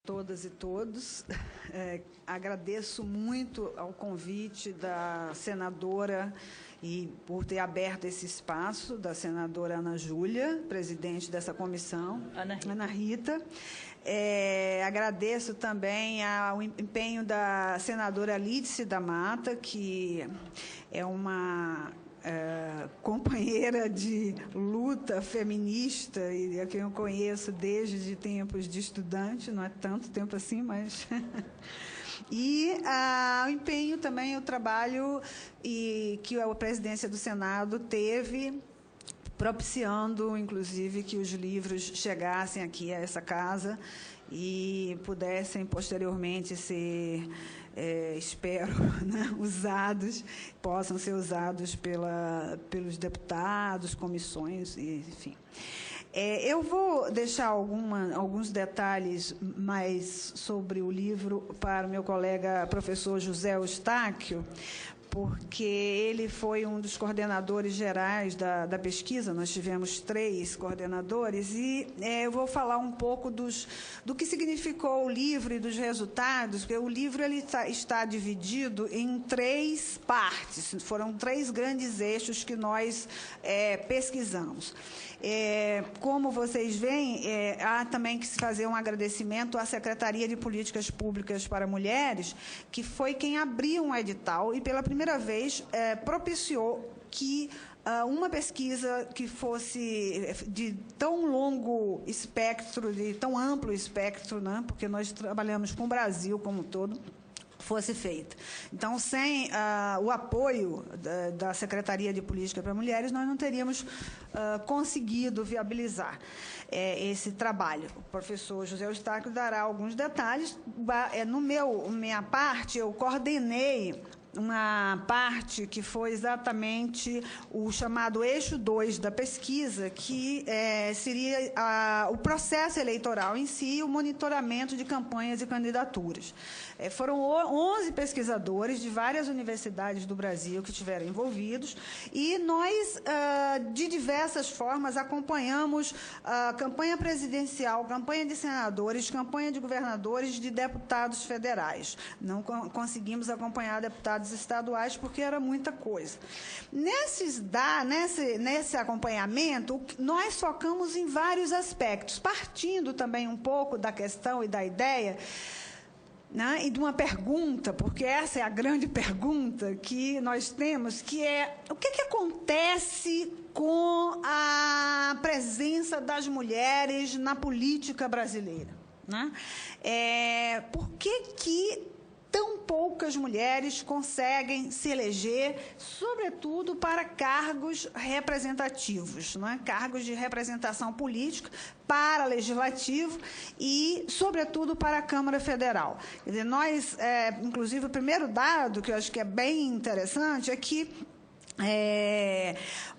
Todas e todos. Agradeço muito ao convite da senadora e por ter aberto esse espaço, da senadora Ana Júlia, presidente dessa comissão, Ana Rita. Agradeço também ao empenho da senadora Lídice da Mata, que é uma companheira de luta feminista e a quem eu conheço desde tempos de estudante, não é tanto tempo assim, mas... E o empenho também, o trabalho que a presidência do Senado teve, propiciando, inclusive, que os livros chegassem aqui a essa casa e pudessem, posteriormente, ser... espero, né, possam ser usados pelos deputados, comissões, enfim. Eu vou deixar alguns detalhes mais sobre o livro para o meu colega professor José Eustáquio, porque ele foi um dos coordenadores gerais da pesquisa. Nós tivemos 3 coordenadores, e eu vou falar um pouco do que significou o livro e dos resultados, porque o livro está dividido em 3 partes, foram 3 grandes eixos que nós pesquisamos. Como vocês veem, há também que se fazer um agradecimento à Secretaria de Políticas Públicas para Mulheres, que foi quem abriu um edital e, pela primeira vez, propiciou que uma pesquisa que fosse de tão longo espectro, de tão amplo espectro, né, porque nós trabalhamos com o Brasil como um todo, fosse feita. Então, sem o apoio da Secretaria de Política para Mulheres, nós não teríamos conseguido viabilizar esse trabalho. O professor José Eustáquio dará alguns detalhes. Minha parte, eu coordenei uma parte que foi exatamente o chamado eixo 2 da pesquisa, que seria o processo eleitoral em si e o monitoramento de campanhas e candidaturas. Foram 11 pesquisadores de várias universidades do Brasil que estiveram envolvidos, e nós, de diversas formas, acompanhamos campanha presidencial, campanha de senadores, campanha de governadores, de deputados federais. Não conseguimos acompanhar deputados estaduais porque era muita coisa. Nesse acompanhamento, nós focamos em vários aspectos, partindo também um pouco da questão e da ideia, né, e de uma pergunta, porque essa é a grande pergunta que nós temos, que é: o que acontece com a presença das mulheres na política brasileira? Né? Por que tão poucas mulheres conseguem se eleger, sobretudo para cargos representativos, né? Cargos de representação política, para legislativo e, sobretudo, para a Câmara Federal. Quer dizer, nós, inclusive, o primeiro dado, que eu acho que é bem interessante, é que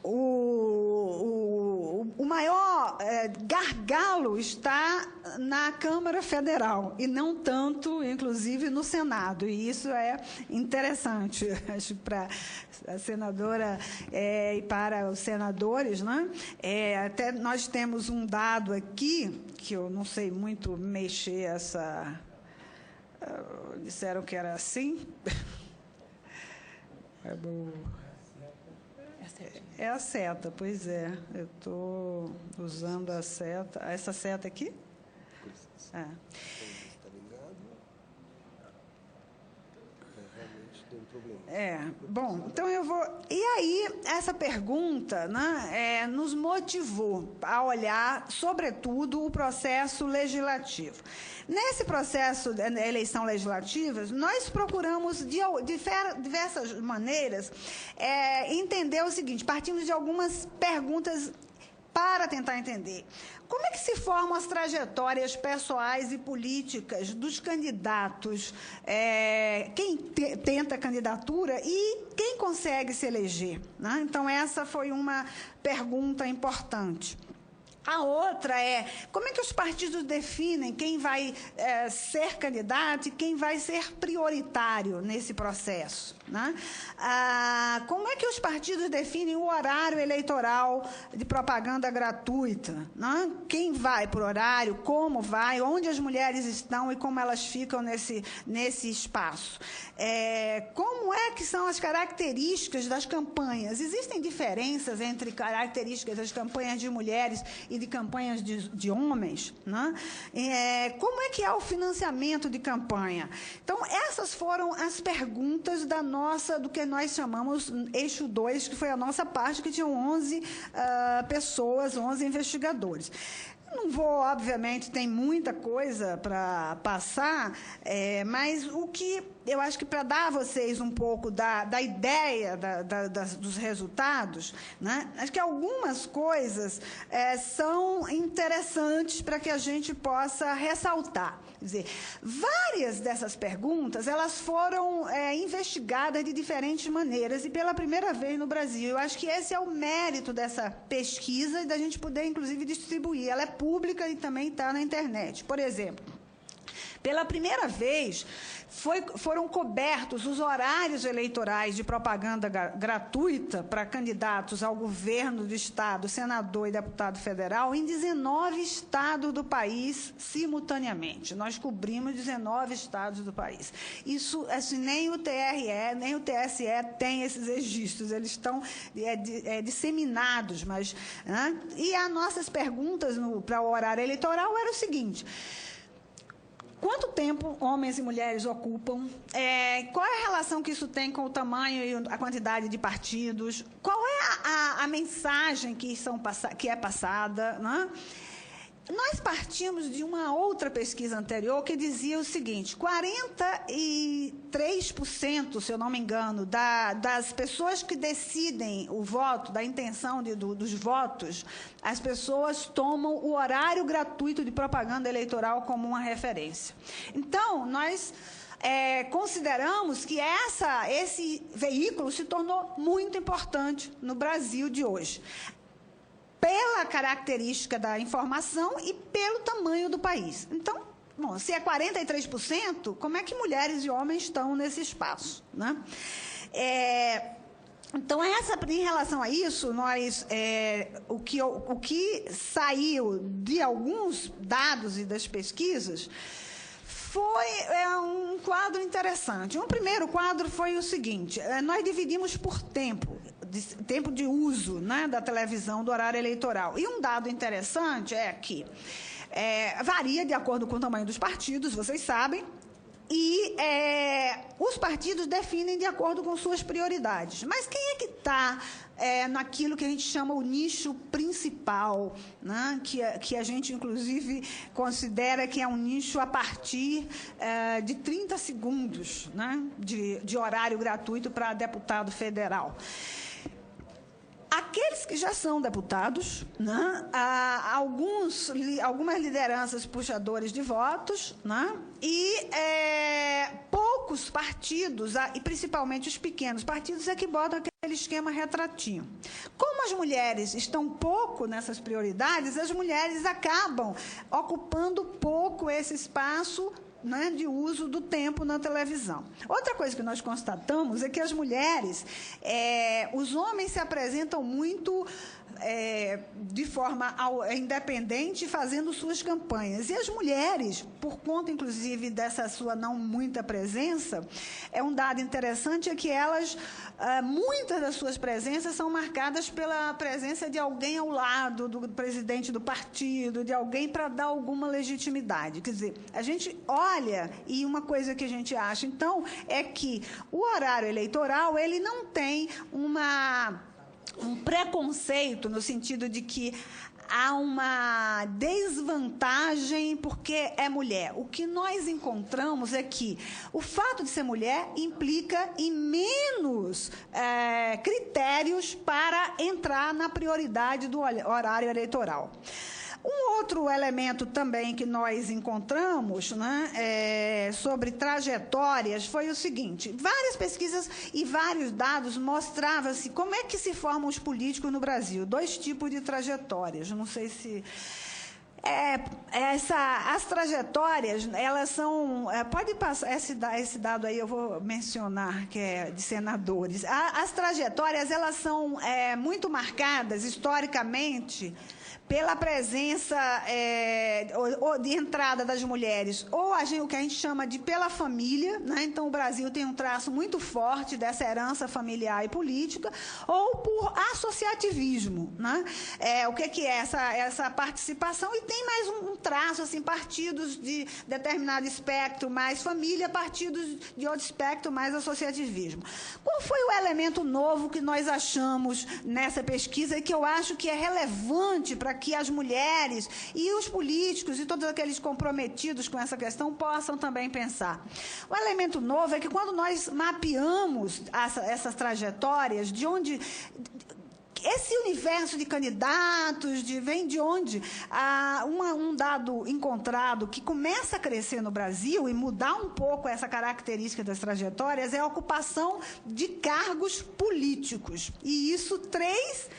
o maior gargalo está na Câmara Federal e não tanto, inclusive, no Senado. E isso é interessante, acho, para a senadora e para os senadores, né? Até nós temos um dado aqui, que eu não sei muito mexer disseram que era assim. É a seta, pois é. Eu estou usando a seta. Essa seta aqui? Realmente tem um problema. Bom, então eu vou... E aí, essa pergunta, né, nos motivou a olhar, sobretudo, o processo legislativo. Nesse processo da eleição legislativa, nós procuramos, de diversas maneiras, entender o seguinte: partimos de algumas perguntas para tentar entender. Como é que se formam as trajetórias pessoais e políticas dos candidatos, quem tenta a candidatura e quem consegue se eleger? Né? Então, essa foi uma pergunta importante. A outra é: como é que os partidos definem quem vai ser candidato e quem vai ser prioritário nesse processo? né? Como é que os partidos definem o horário eleitoral de propaganda gratuita, né? Quem vai por horário, como vai, onde as mulheres estão e como elas ficam nesse espaço. Como é que são as características das campanhas? Existem diferenças entre características das campanhas de mulheres e de campanhas de homens, né? Como é que é o financiamento de campanha? Então, essas foram as perguntas do que nós chamamos eixo 2, que foi a nossa parte, que tinham 11 pessoas, 11 investigadores. Não vou, obviamente, tem muita coisa para passar, mas o que eu acho que para dar a vocês um pouco da ideia dos resultados, né, acho que algumas coisas são interessantes para que a gente possa ressaltar. Quer dizer, várias dessas perguntas elas foram investigadas de diferentes maneiras e pela primeira vez no Brasil. Eu acho que esse é o mérito dessa pesquisa e da gente poder, inclusive, distribuir. Ela é pública e também está na internet. Por exemplo, pela primeira vez, foram cobertos os horários eleitorais de propaganda gratuita para candidatos ao governo do Estado, senador e deputado federal, em 19 estados do país, simultaneamente. Nós cobrimos 19 estados do país. Isso, assim, nem o TRE, nem o TSE têm esses registros, eles estão disseminados. Mas, né? E as nossas perguntas para o horário eleitoral eram o seguinte: quanto tempo homens e mulheres ocupam? Qual é a relação que isso tem com o tamanho e a quantidade de partidos? Qual é a mensagem que é passada, né? Nós partimos de uma outra pesquisa anterior que dizia o seguinte: 43%, se eu não me engano, das pessoas que decidem o voto, da intenção dos votos, as pessoas tomam o horário gratuito de propaganda eleitoral como uma referência. Então, nós consideramos que esse veículo se tornou muito importante no Brasil de hoje, pela característica da informação e pelo tamanho do país. Então, bom, se é 43%, como é que mulheres e homens estão nesse espaço, né? Então, em relação a isso, o que saiu de alguns dados e das pesquisas foi um quadro interessante. Um primeiro quadro foi o seguinte: nós dividimos por tempo de uso, né, da televisão, do horário eleitoral. E um dado interessante é que varia de acordo com o tamanho dos partidos, vocês sabem, e os partidos definem de acordo com suas prioridades. Mas quem é que está naquilo que a gente chama o nicho principal, né? que a gente, inclusive, considera que é um nicho a partir de 30 segundos, né? de horário gratuito para deputado federal? Aqueles que já são deputados, né? Algumas lideranças puxadores de votos, né? E poucos partidos, e principalmente os pequenos partidos, é que botam aquele esquema retratinho. Como as mulheres estão pouco nessas prioridades, as mulheres acabam ocupando pouco esse espaço, né, de uso do tempo na televisão. Outra coisa que nós constatamos é que as mulheres, os homens se apresentam muito de forma independente, fazendo suas campanhas. E as mulheres, por conta, inclusive, dessa sua não muita presença, um dado interessante é que elas, muitas das suas presenças são marcadas pela presença de alguém ao lado do presidente do partido, de alguém para dar alguma legitimidade. Quer dizer, a gente olha, e uma coisa que a gente acha, então, é que o horário eleitoral, ele não tem um preconceito no sentido de que há uma desvantagem porque é mulher. O que nós encontramos é que o fato de ser mulher implica em menos critérios para entrar na prioridade do horário eleitoral. Um outro elemento também que nós encontramos, né, sobre trajetórias foi o seguinte: várias pesquisas e vários dados mostravam-se como é que se formam os políticos no Brasil. 2 tipos de trajetórias. Não sei se As trajetórias, elas são... pode passar esse dado aí, eu vou mencionar, que é de senadores. As trajetórias, elas são muito marcadas, historicamente, pela presença de entrada das mulheres, ou o que a gente chama de pela família, né? Então, o Brasil tem um traço muito forte dessa herança familiar e política, ou por associativismo, né? O que é essa participação? E tem mais um traço, assim, partidos de determinado espectro mais família, partidos de outro espectro mais associativismo. Qual foi o elemento novo que nós achamos nessa pesquisa e que eu acho que é relevante para que as mulheres e os políticos e todos aqueles comprometidos com essa questão possam também pensar? O elemento novo é que quando nós mapeamos essas trajetórias, de onde... Esse universo de candidatos vem de onde? Um dado encontrado que começa a crescer no Brasil e mudar um pouco essa característica das trajetórias é a ocupação de cargos políticos. E isso, 3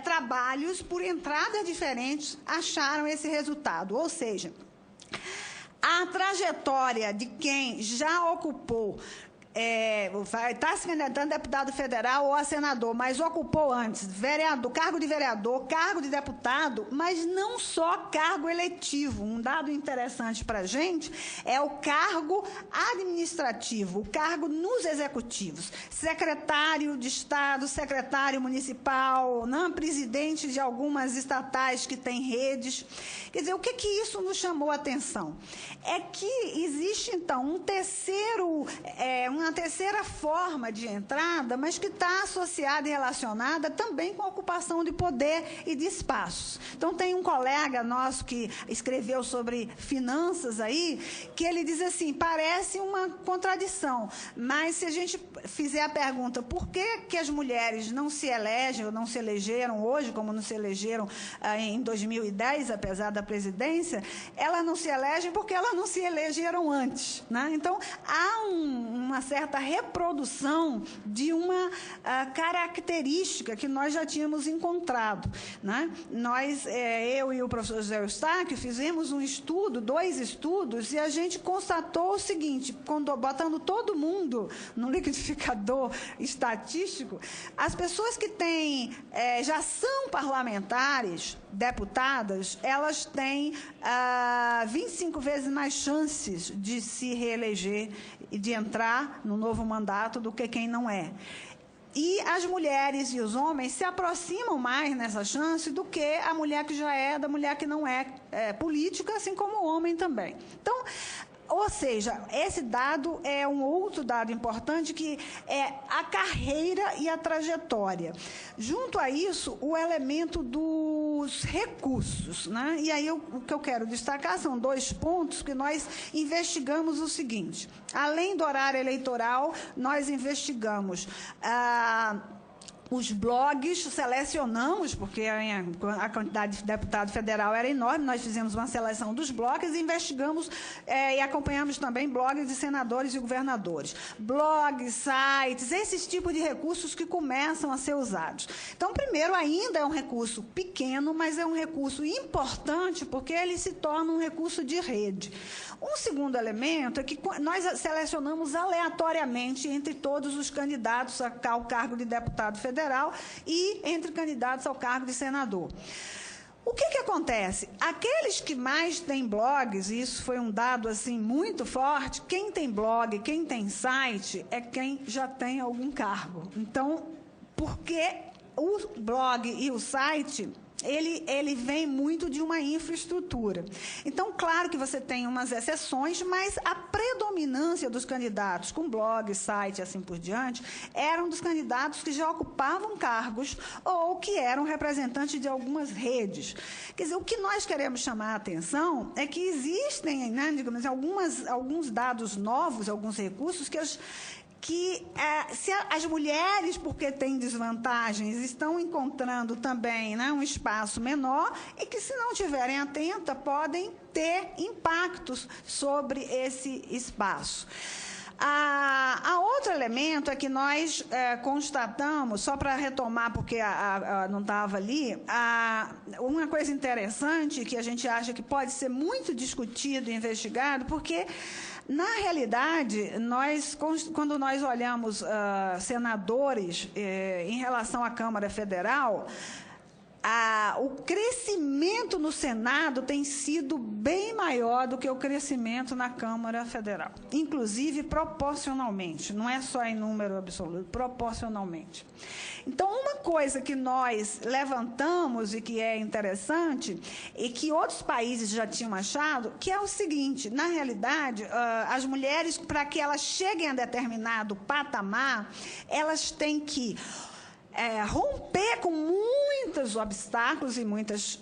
trabalhos por entradas diferentes acharam esse resultado. Ou seja, a trajetória de quem já ocupou está se candidatando a deputado federal ou a senador, mas ocupou antes cargo de vereador, cargo de deputado, mas não só cargo eletivo. Um dado interessante para a gente é o cargo administrativo, o cargo nos executivos. Secretário de Estado, secretário municipal, presidente de algumas estatais que têm redes. Quer dizer, o que isso nos chamou a atenção? É que existe, então, uma terceira forma de entrada, mas que está associada e relacionada também com a ocupação de poder e de espaços. Então, tem um colega nosso que escreveu sobre finanças aí, que ele diz assim, parece uma contradição, mas se a gente fizer a pergunta por que as mulheres não se elegem ou não se elegeram hoje, como não se elegeram em 2010, apesar da presidência, elas não se elegem porque elas não se elegeram antes, né? Então, há uma certa reprodução de uma característica que nós já tínhamos encontrado, né? Eu e o professor José Eustáquio fizemos um estudo, 2 estudos, e a gente constatou o seguinte, botando todo mundo no liquidificador estatístico, as pessoas que já são parlamentares, deputadas, elas têm 25 vezes mais chances de se reeleger e de entrar no novo mandato do que quem não é. E as mulheres e os homens se aproximam mais nessa chance do que a mulher que já é da mulher que não é política, assim como o homem também. Então, ou seja, esse dado é um outro dado importante, que é a carreira e a trajetória. Junto a isso, o elemento dos recursos, né? E aí, o que eu quero destacar são 2 pontos que nós investigamos o seguinte. Além do horário eleitoral, nós investigamos os blogs, selecionamos, porque a quantidade de deputado federal era enorme, nós fizemos uma seleção dos blogs e investigamos e acompanhamos também blogs de senadores e governadores. Blogs, sites, esses tipos de recursos que começam a ser usados. Então, primeiro, ainda é um recurso pequeno, mas é um recurso importante, porque ele se torna um recurso de rede. Um segundo elemento é que nós selecionamos aleatoriamente entre todos os candidatos ao cargo de deputado federal e entre candidatos ao cargo de senador. O que acontece? Aqueles que mais têm blogs, e isso foi um dado assim muito forte, quem tem blog, quem tem site, é quem já tem algum cargo. Então, porque o blog e o site... Ele vem muito de uma infraestrutura. Então, claro que você tem umas exceções, mas a predominância dos candidatos com blog, site e assim por diante, eram dos candidatos que já ocupavam cargos ou que eram representantes de algumas redes. Quer dizer, o que nós queremos chamar a atenção é que existem, né, digamos, alguns dados novos, alguns recursos que se as mulheres, porque têm desvantagens, estão encontrando também, né, um espaço menor e que, se não estiverem atentas, podem ter impactos sobre esse espaço. A outro elemento é que nós constatamos, só para retomar, porque não estava ali, uma coisa interessante que a gente acha que pode ser muito discutido e investigado, porque, na realidade, quando nós olhamos senadores em relação à Câmara Federal, o crescimento no Senado tem sido bem maior do que o crescimento na Câmara Federal, inclusive proporcionalmente, não é só em número absoluto, proporcionalmente. Então, uma coisa que nós levantamos e que é interessante, e que outros países já tinham achado, que é o seguinte: na realidade, as mulheres, para que elas cheguem a determinado patamar, elas têm que romper com muitos obstáculos e muitas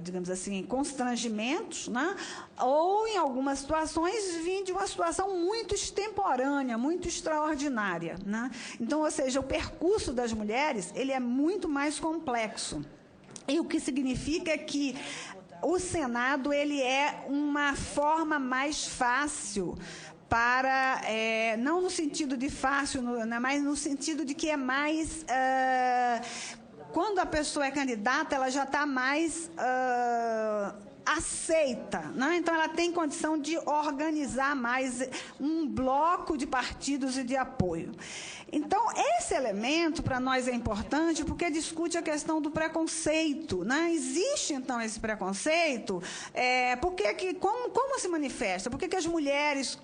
digamos assim, constrangimentos, né? Ou, em algumas situações, vir de uma situação muito extemporânea, muito extraordinária, né? Então, ou seja, o percurso das mulheres ele é muito mais complexo. E o que significa que o Senado ele é uma forma mais fácil para, não no sentido de fácil, mas no sentido de que é mais... quando a pessoa é candidata, ela já está mais aceita, né? Então, ela tem condição de organizar mais um bloco de partidos e de apoio. Então, esse elemento, para nós, é importante porque discute a questão do preconceito, né? Existe, então, esse preconceito, como se manifesta? Por que as mulheres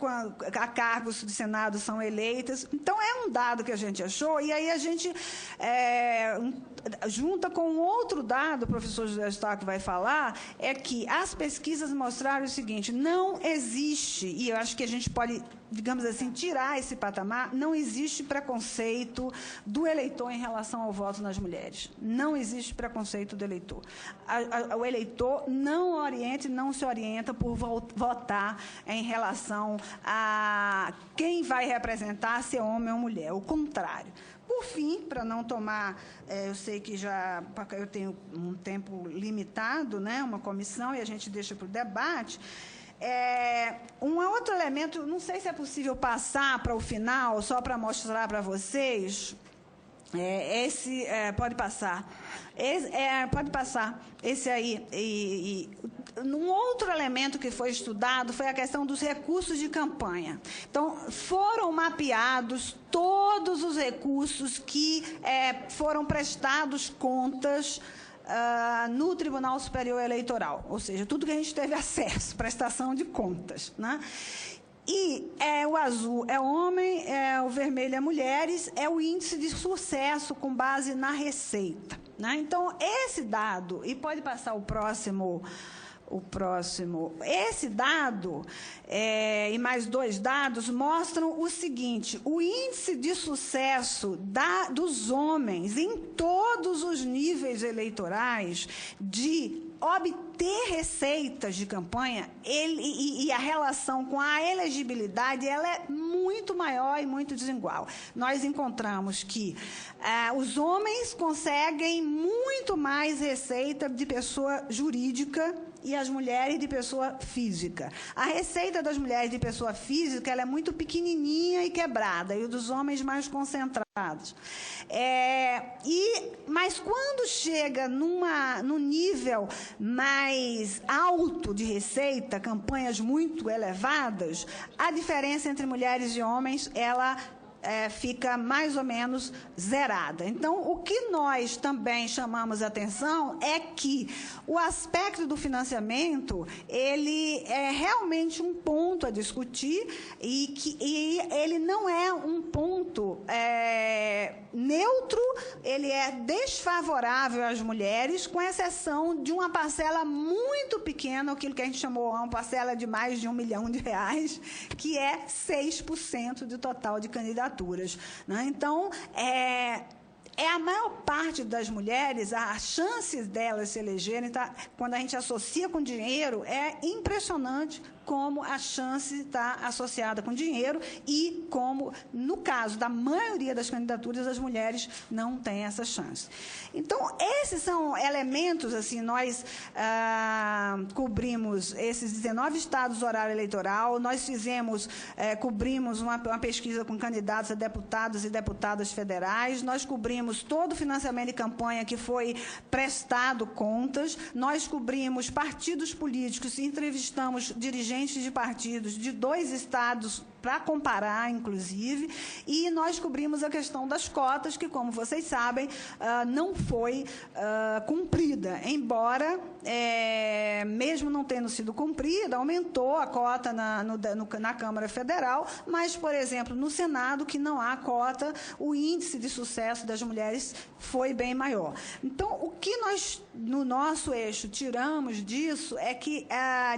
a cargos de Senado são eleitas? Então, é um dado que a gente achou, e aí a gente junta com outro dado, o professor José Eustáquio vai falar, é que as pesquisas mostraram o seguinte: não existe, e eu acho que a gente pode, digamos assim, tirar esse patamar, não existe preconceito do eleitor em relação ao voto nas mulheres. Não existe preconceito do eleitor. O eleitor não se orienta por votar em relação a quem vai representar, se é homem ou mulher. O contrário. Por fim, para não tomar, eu sei que eu tenho um tempo limitado, né, uma comissão, e a gente deixa para o debate. Um outro elemento, não sei se é possível passar para o final, só para mostrar para vocês. Pode passar. Pode passar. Esse aí. Um outro elemento que foi estudado foi a questão dos recursos de campanha. Então, foram mapeados todos os recursos que foram prestados contas no Tribunal Superior Eleitoral, ou seja, tudo que a gente teve acesso, prestação de contas, né? E o azul é homem, o vermelho é mulheres, é o índice de sucesso com base na receita, né? Então, esse dado, e pode passar o próximo, esse dado e mais dois dados mostram o seguinte: o índice de sucesso dos homens em todos os níveis eleitorais de obter receitas de campanha, e a relação com a elegibilidade, ela é muito maior e muito desigual. Nós encontramos que os homens conseguem muito mais receita de pessoa jurídica e as mulheres de pessoa física. A receita das mulheres de pessoa física ela é muito pequenininha e quebrada, e o dos homens mais concentrados. Mas quando chega num nível mais alto de receita, campanhas muito elevadas, a diferença entre mulheres e homens, ela fica mais ou menos zerada. Então, o que nós também chamamos a atenção é que o aspecto do financiamento, ele é realmente um ponto a discutir e ele não é um ponto neutro, ele é desfavorável às mulheres, com exceção de uma parcela muito pequena, aquilo que a gente chamou uma parcela de mais de R$1 milhão, que é 6% do total de candidaturas, né? Então, a maior parte das mulheres, as chances delas se elegerem, tá, quando a gente associa com dinheiro, é impressionante como a chance está associada com dinheiro e como, no caso da maioria das candidaturas, as mulheres não têm essa chance. Então, esses são elementos, assim, nós cobrimos esses 19 estados do horário eleitoral, nós cobrimos uma pesquisa com candidatos a deputados e deputadas federais, nós cobrimos todo o financiamento de campanha que foi prestado contas, nós cobrimos partidos políticos, entrevistamos dirigentes de partidos de 2 estados para comparar, inclusive, e nós cobrimos a questão das cotas, que, como vocês sabem, não foi cumprida, embora, mesmo não tendo sido cumprida, aumentou a cota na Câmara Federal, mas, por exemplo, no Senado, que não há cota, o índice de sucesso das mulheres foi bem maior. Então, o que nós, no nosso eixo, tiramos disso é que,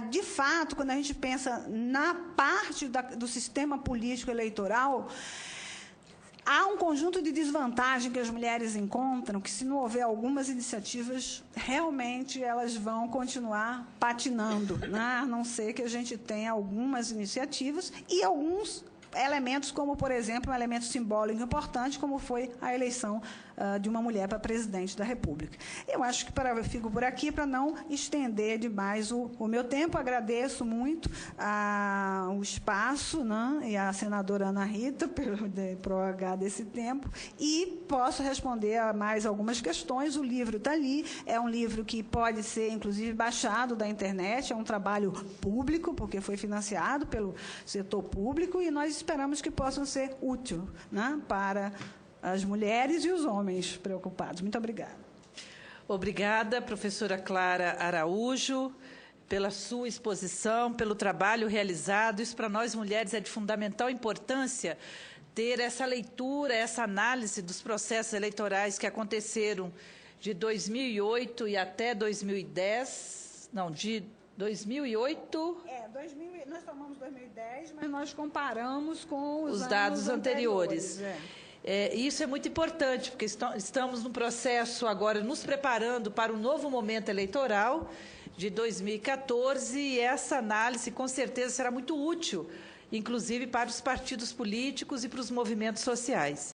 de fato, quando a gente pensa na parte do sistema político eleitoral, há um conjunto de desvantagens que as mulheres encontram, que, se não houver algumas iniciativas, realmente elas vão continuar patinando, né? A não ser que a gente tenha algumas iniciativas e alguns elementos, como, por exemplo, um elemento simbólico importante, como foi a eleição de uma mulher para presidente da República. Eu acho que eu fico por aqui para não estender demais o meu tempo. Agradeço muito o espaço, né, e a senadora Ana Rita pelo prorrogar desse tempo, e posso responder a mais algumas questões. O livro está ali, é um livro que pode ser, inclusive, baixado da internet, é um trabalho público, porque foi financiado pelo setor público, e nós esperamos que possam ser úteis, né, para as mulheres e os homens preocupados. Muito obrigada. Obrigada, professora Clara Araújo, pela sua exposição, pelo trabalho realizado. Isso, para nós mulheres, é de fundamental importância ter essa leitura, essa análise dos processos eleitorais que aconteceram de 2008 e até 2010, não, de 2008... Nós tomamos 2010, mas nós comparamos com os dados anteriores. Isso é muito importante, porque estamos num processo agora nos preparando para um novo momento eleitoral de 2014, e essa análise, com certeza, será muito útil, inclusive para os partidos políticos e para os movimentos sociais.